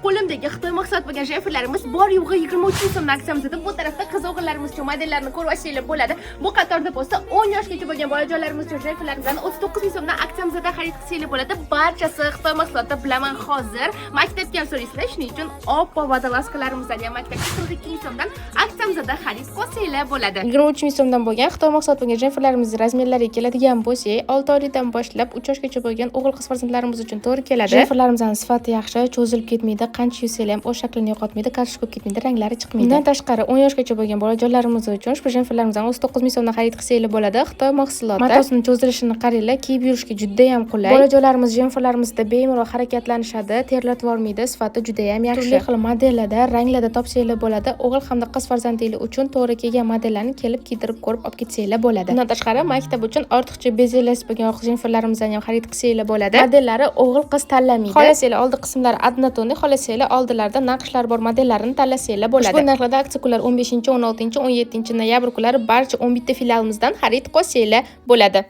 qo'limdagi Xitoy mahsulot bo'lgan jenferlarimiz bor yo'g'i 23 ming so'mdan aksiyamizda. Bu tarafda qiz o'g'illarimiz uchun modellarni ko'rib olsanglar bo'ladi. Bu qatorda bo'lsa 10 yoshgacha bo'lgan bolajonlarimiz uchun jenferlarimizdan 39 ming so'mdan aksiyamizda xarid qilsanglar bo'ladi. Barchasi Xitoy mahsuloti bilaman hozir. Maktabga ham so'raysizlar, shuning uchun Oppo vodolaskalarimizdan ham maktabga 42 ming so'mdan aksiyamizda xarid qilsanglar bo'ladi. 23 ming so'mdan bo'lgan Xitoy mahsulot bo'lgan jenferlarimizning razmerlariga keladigan bo'lsak, 6 oylikdan boshlab 3 yoshgacha bo'lgan o'g'il qiz farzandlarimiz uchun to'g'ri keladi. Jenferlarimizning sifati yaxshi, cho'zilib ketmaydi, qancha yuvsanglar ham o'z shaklini yo'qotmaydi, qarshi ko'p ketmaydi, ranglari chiqmaydi. Bundan tashqari 10 yoshgacha bo'lgan bolajonlarimiz uchun ushbu jenferlarimizdan 39 ming so'mdan xarid qilsanglar bo'ladi. Xitoy mahsuloti. Matosining cho'zilishini qaranglar, kiyib yurishga juda ham qulay. Bolajonlarimiz jenferlarimizda bemalol harakatlanishadi, terlatib olmaydi, sifati juda ham yaxshi. Turli xil modellarda, ranglarda topsanglar bo'ladi. O'g'il hamda qiz farzandinglar uchun to'g'ri kelgan modellarni kelib kiydirib ko'rib olib ketsanglar bo'ladi. Bundan tashqari maktab uchun ortiqcha bezellas bo'lgan jenferlarimizdan ham xarid qilsanglar bo'ladi. Modellari o'g'il qiz tanlamaydi. Xohlasanglar oldi qismlari однотонный, xohlasanglar oldilarida naqshlar bor modellarini tanlasanglar bo'ladi. Ushbu narxlarda aksiya kunlari 15, 16, 17 noyabr kunlari barcha 11 ta filialimizdan xarid qilsanglar bo'ladi.